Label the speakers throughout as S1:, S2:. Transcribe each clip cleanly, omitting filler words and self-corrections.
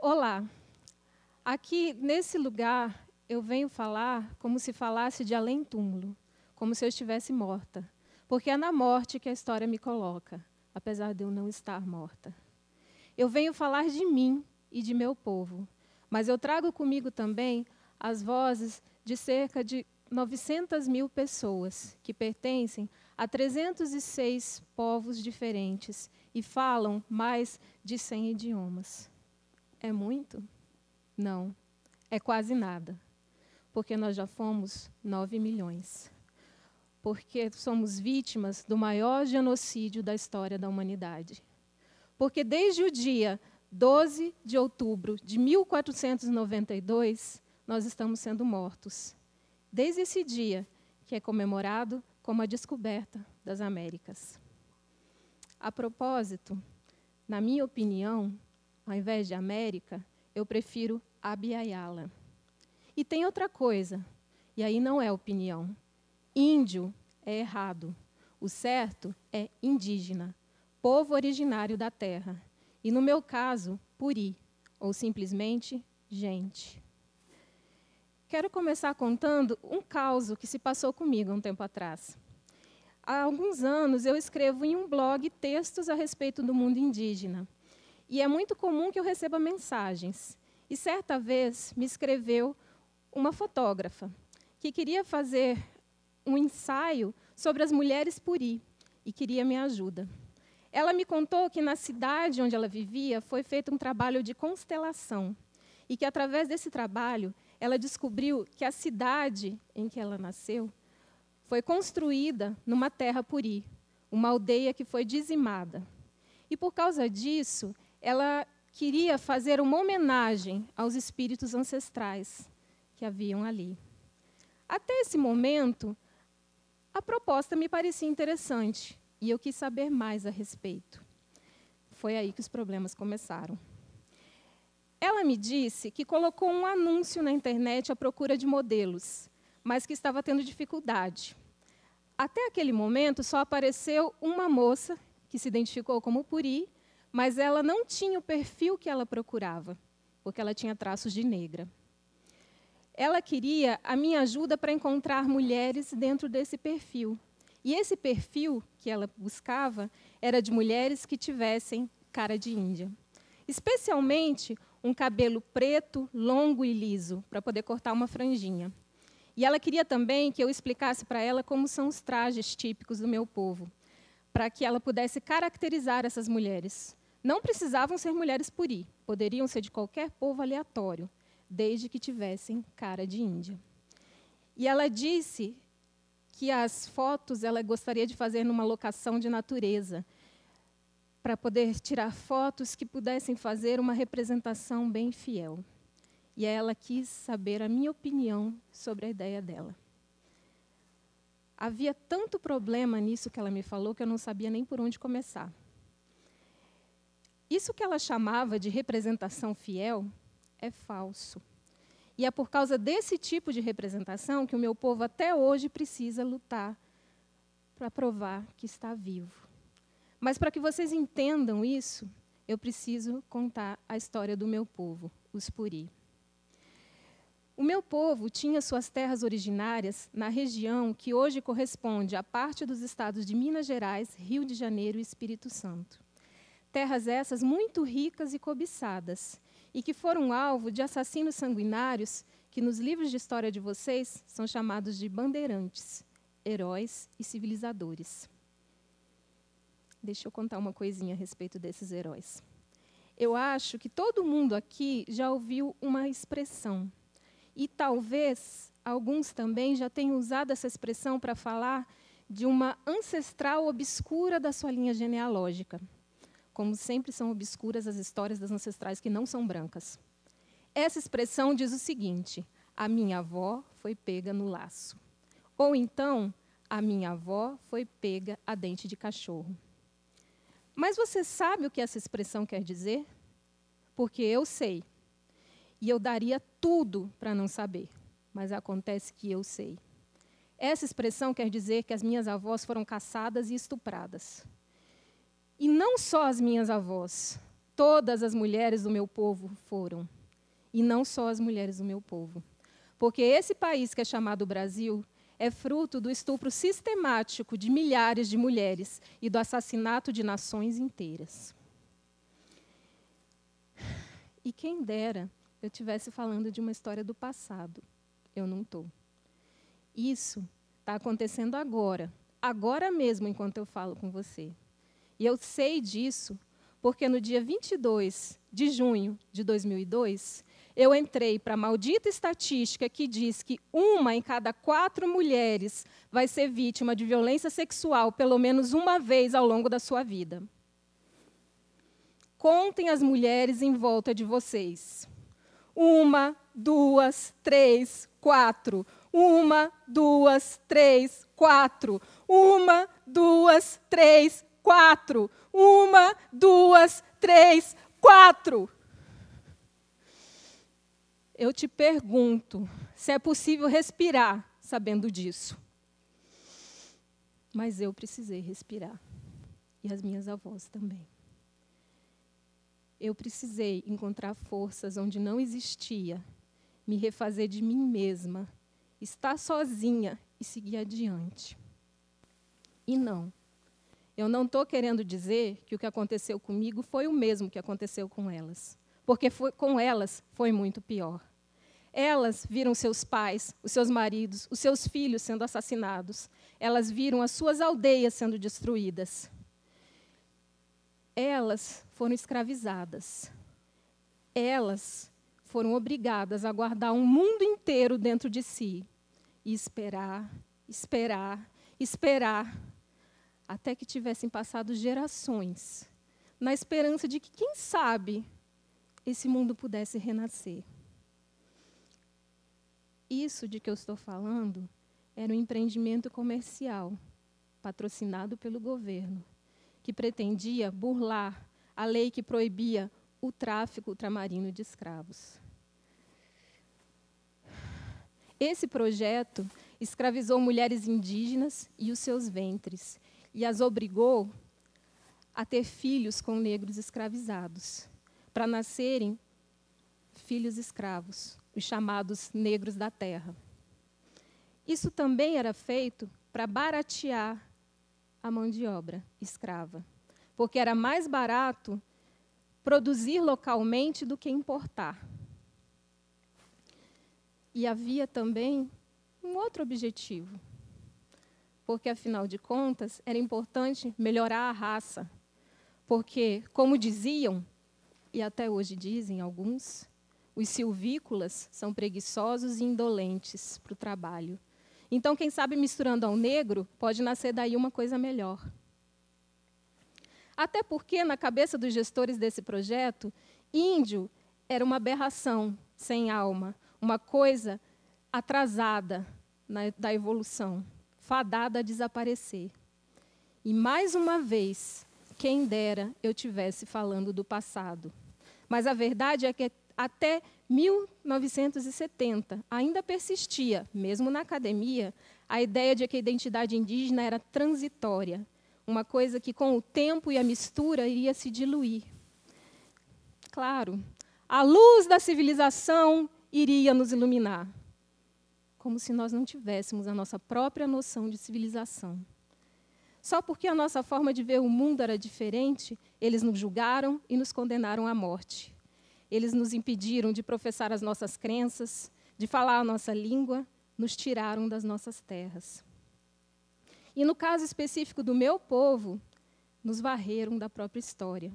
S1: Olá, aqui nesse lugar eu venho falar como se falasse de além-túmulo, como se eu estivesse morta, porque é na morte que a história me coloca, apesar de eu não estar morta. Eu venho falar de mim e de meu povo, mas eu trago comigo também as vozes de cerca de 900 mil pessoas que pertencem a 306 povos diferentes e falam mais de 100 idiomas. É muito? Não, é quase nada, porque nós já fomos 9 milhões. Porque somos vítimas do maior genocídio da história da humanidade. Porque desde o dia 12 de outubro de 1492, nós estamos sendo mortos. Desde esse dia, que é comemorado como a descoberta das Américas. A propósito, na minha opinião, ao invés de América, eu prefiro Abya Yala. E tem outra coisa, e aí não é opinião. Índio é errado. O certo é indígena, povo originário da terra. E, no meu caso, puri, ou simplesmente gente. Quero começar contando um caso que se passou comigo há um tempo atrás. Há alguns anos, eu escrevo em um blog textos a respeito do mundo indígena. E é muito comum que eu receba mensagens. E certa vez me escreveu uma fotógrafa que queria fazer um ensaio sobre as mulheres puri e queria minha ajuda. Ela me contou que na cidade onde ela vivia foi feito um trabalho de constelação e que, através desse trabalho, ela descobriu que a cidade em que ela nasceu foi construída numa terra puri, uma aldeia que foi dizimada. E, por causa disso, ela queria fazer uma homenagem aos espíritos ancestrais que haviam ali. Até esse momento, a proposta me parecia interessante e eu quis saber mais a respeito. Foi aí que os problemas começaram. Ela me disse que colocou um anúncio na internet à procura de modelos, mas que estava tendo dificuldade. Até aquele momento, só apareceu uma moça que se identificou como puri, mas ela não tinha o perfil que ela procurava, porque ela tinha traços de negra. Ela queria a minha ajuda para encontrar mulheres dentro desse perfil. E esse perfil que ela buscava era de mulheres que tivessem cara de índia. Especialmente um cabelo preto, longo e liso, para poder cortar uma franjinha. E ela queria também que eu explicasse para ela como são os trajes típicos do meu povo, para que ela pudesse caracterizar essas mulheres. Não precisavam ser mulheres puri, poderiam ser de qualquer povo aleatório, desde que tivessem cara de índia. E ela disse que as fotos ela gostaria de fazer numa locação de natureza, para poder tirar fotos que pudessem fazer uma representação bem fiel. E ela quis saber a minha opinião sobre a ideia dela. Havia tanto problema nisso que ela me falou que eu não sabia nem por onde começar. Isso que ela chamava de representação fiel é falso. E é por causa desse tipo de representação que o meu povo até hoje precisa lutar para provar que está vivo. Mas para que vocês entendam isso, eu preciso contar a história do meu povo, os puri. O meu povo tinha suas terras originárias na região que hoje corresponde à parte dos estados de Minas Gerais, Rio de Janeiro e Espírito Santo. Terras essas muito ricas e cobiçadas, e que foram alvo de assassinos sanguinários que, nos livros de história de vocês, são chamados de bandeirantes, heróis e civilizadores. Deixa eu contar uma coisinha a respeito desses heróis. Eu acho que todo mundo aqui já ouviu uma expressão, e talvez alguns também já tenham usado essa expressão para falar de uma ancestral obscura da sua linha genealógica. Como sempre são obscuras as histórias das ancestrais que não são brancas. Essa expressão diz o seguinte: a minha avó foi pega no laço. Ou então, a minha avó foi pega a dente de cachorro. Mas você sabe o que essa expressão quer dizer? Porque eu sei. E eu daria tudo para não saber. Mas acontece que eu sei. Essa expressão quer dizer que as minhas avós foram caçadas e estupradas. E não só as minhas avós, todas as mulheres do meu povo foram. E não só as mulheres do meu povo. Porque esse país que é chamado Brasil é fruto do estupro sistemático de milhares de mulheres e do assassinato de nações inteiras. E quem dera eu estivesse falando de uma história do passado. Eu não estou. Isso está acontecendo agora mesmo, enquanto eu falo com você. E eu sei disso porque no dia 22 de junho de 2002, eu entrei para a maldita estatística que diz que 1 em cada 4 mulheres vai ser vítima de violência sexual pelo menos uma vez ao longo da sua vida. Contem as mulheres em volta de vocês. 1, 2, 3, 4. 1, 2, 3, 4. 1, 2, 3, 4. 1, 2, 3, 4. Eu te pergunto se é possível respirar sabendo disso. Mas eu precisei respirar. E as minhas avós também. Eu precisei encontrar forças onde não existia, me refazer de mim mesma, estar sozinha e seguir adiante. E não, eu não estou querendo dizer que o que aconteceu comigo foi o mesmo que aconteceu com elas, porque com elas foi muito pior. Elas viram seus pais, os seus maridos, os seus filhos sendo assassinados. Elas viram as suas aldeias sendo destruídas. Elas foram escravizadas. Elas foram obrigadas a guardar um mundo inteiro dentro de si e esperar, esperar, esperar, até que tivessem passado gerações, na esperança de que, quem sabe, esse mundo pudesse renascer. Isso de que eu estou falando era um empreendimento comercial, patrocinado pelo governo, que pretendia burlar a lei que proibia o tráfico ultramarino de escravos. Esse projeto escravizou mulheres indígenas e os seus ventres, e as obrigou a ter filhos com negros escravizados, para nascerem filhos escravos, os chamados negros da terra. Isso também era feito para baratear a mão de obra escrava, porque era mais barato produzir localmente do que importar. E havia também um outro objetivo, porque, afinal de contas, era importante melhorar a raça, porque, como diziam, e até hoje dizem alguns, os silvícolas são preguiçosos e indolentes para o trabalho. Então, quem sabe, misturando ao negro, pode nascer daí uma coisa melhor. Até porque, na cabeça dos gestores desse projeto, índio era uma aberração, sem alma, uma coisa atrasada da evolução, fadada a desaparecer. E, mais uma vez, quem dera eu estivesse falando do passado. Mas a verdade é que até 1970 ainda persistia, mesmo na academia, a ideia de que a identidade indígena era transitória, uma coisa que, com o tempo e a mistura, iria se diluir. Claro, a luz da civilização iria nos iluminar, como se nós não tivéssemos a nossa própria noção de civilização. Só porque a nossa forma de ver o mundo era diferente, eles nos julgaram e nos condenaram à morte. Eles nos impediram de professar as nossas crenças, de falar a nossa língua, nos tiraram das nossas terras. E, no caso específico do meu povo, nos varreram da própria história.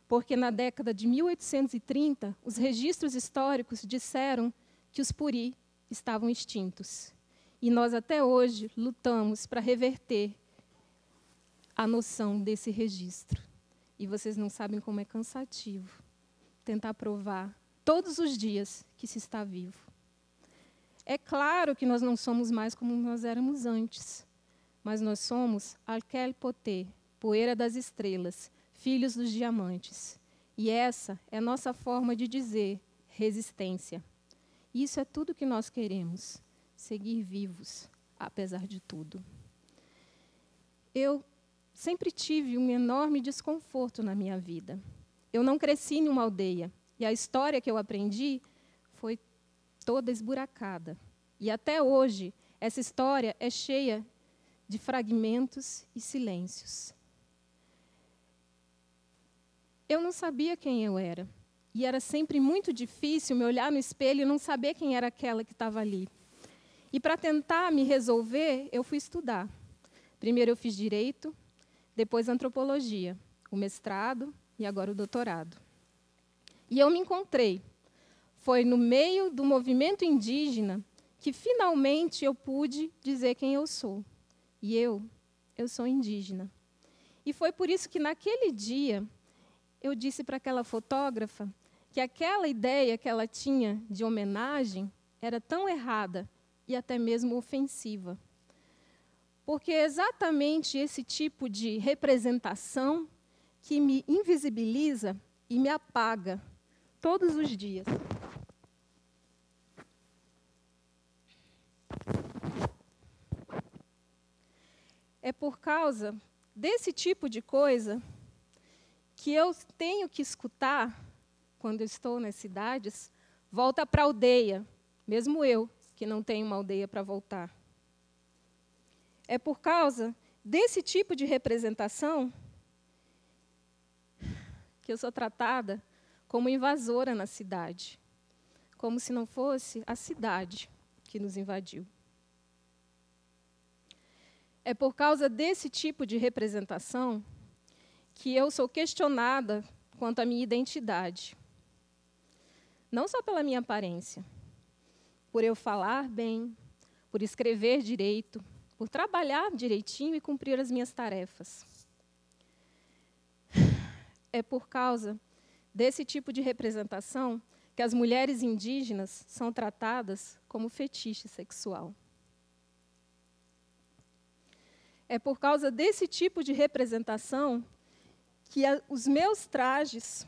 S1: Porque, na década de 1830, os registros históricos disseram que os puri estavam extintos. E nós, até hoje, lutamos para reverter a noção desse registro. E vocês não sabem como é cansativo tentar provar todos os dias que se está vivo. É claro que nós não somos mais como nós éramos antes, mas nós somos Alquel Potê, poeira das estrelas, filhos dos diamantes. E essa é a nossa forma de dizer resistência. Isso é tudo que nós queremos, seguir vivos, apesar de tudo. Eu sempre tive um enorme desconforto na minha vida. eu não cresci em uma aldeia. E a história que eu aprendi foi toda esburacada. E até hoje, essa história é cheia de fragmentos e silêncios. Eu não sabia quem eu era. E era sempre muito difícil me olhar no espelho e não saber quem era aquela que estava ali. E para tentar me resolver, eu fui estudar. Primeiro eu fiz direito, depois antropologia, o mestrado e agora o doutorado. E eu me encontrei. Foi no meio do movimento indígena que finalmente eu pude dizer quem eu sou. E eu sou indígena. E foi por isso que naquele dia eu disse para aquela fotógrafa que aquela ideia que ela tinha de homenagem era tão errada e até mesmo ofensiva. Porque é exatamente esse tipo de representação que me invisibiliza e me apaga todos os dias. É por causa desse tipo de coisa que eu tenho que escutar, quando eu estou nas cidades, volta para a aldeia, mesmo eu, que não tenho uma aldeia para voltar. É por causa desse tipo de representação que eu sou tratada como invasora na cidade, como se não fosse a cidade que nos invadiu. É por causa desse tipo de representação que eu sou questionada quanto à minha identidade. Não só pela minha aparência, por eu falar bem, por escrever direito, por trabalhar direitinho e cumprir as minhas tarefas. É por causa desse tipo de representação que as mulheres indígenas são tratadas como fetiche sexual. É por causa desse tipo de representação que os meus trajes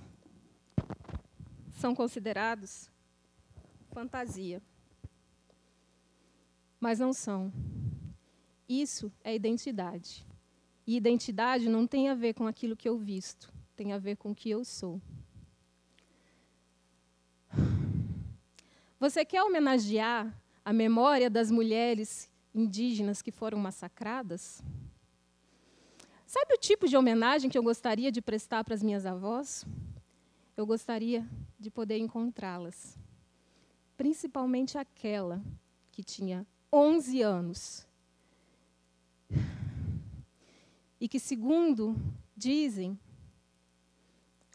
S1: são considerados fantasia. Mas não são. Isso é identidade. E identidade não tem a ver com aquilo que eu visto, tem a ver com o que eu sou. Você quer homenagear a memória das mulheres indígenas que foram massacradas? Sabe o tipo de homenagem que eu gostaria de prestar para as minhas avós? Eu gostaria de poder encontrá-las. Principalmente aquela que tinha 11 anos. E que, segundo dizem,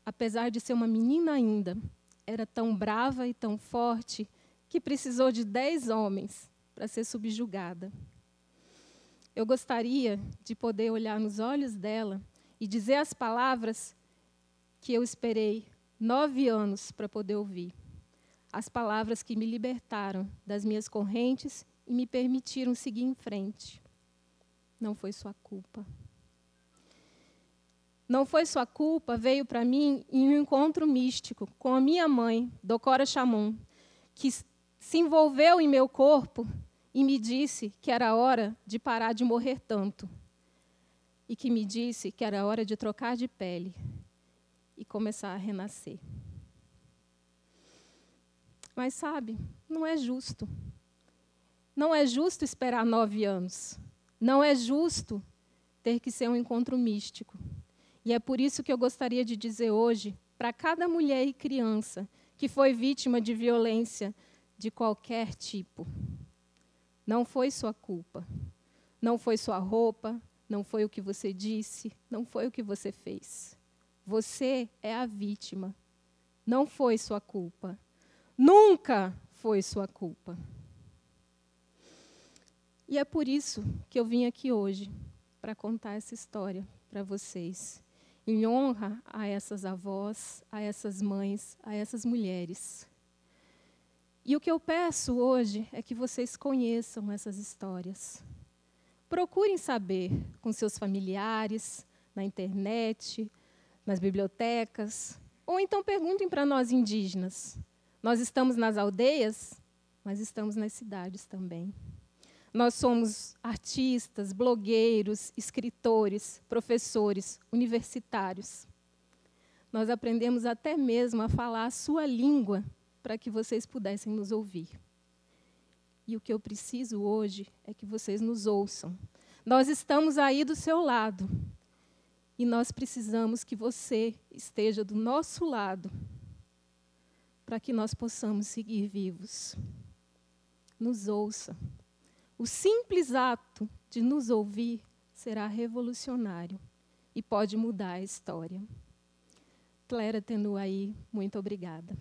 S1: apesar de ser uma menina ainda, era tão brava e tão forte que precisou de 10 homens para ser subjugada. Eu gostaria de poder olhar nos olhos dela e dizer as palavras que eu esperei 9 anos para poder ouvir. As palavras que me libertaram das minhas correntes e me permitiram seguir em frente. Não foi sua culpa. Não foi sua culpa veio para mim em um encontro místico com a minha mãe, Docora Chamon, que se envolveu em meu corpo e me disse que era hora de parar de morrer tanto. E que me disse que era hora de trocar de pele e começar a renascer. Mas, sabe, não é justo. Não é justo esperar 9 anos. Não é justo ter que ser um encontro místico. E é por isso que eu gostaria de dizer hoje, para cada mulher e criança que foi vítima de violência de qualquer tipo, não foi sua culpa, não foi sua roupa, não foi o que você disse, não foi o que você fez. Você é a vítima, não foi sua culpa, nunca foi sua culpa. E é por isso que eu vim aqui hoje, para contar essa história para vocês, em honra a essas avós, a essas mães, a essas mulheres. E o que eu peço hoje é que vocês conheçam essas histórias. Procurem saber com seus familiares, na internet, nas bibliotecas, ou então perguntem para nós indígenas. Nós estamos nas aldeias, mas estamos nas cidades também. Nós somos artistas, blogueiros, escritores, professores, universitários. Nós aprendemos até mesmo a falar a sua língua para que vocês pudessem nos ouvir. E o que eu preciso hoje é que vocês nos ouçam. Nós estamos aí do seu lado. E nós precisamos que você esteja do nosso lado para que nós possamos seguir vivos. Nos ouça. O simples ato de nos ouvir será revolucionário e pode mudar a história. Clara Tenuaí, muito obrigada.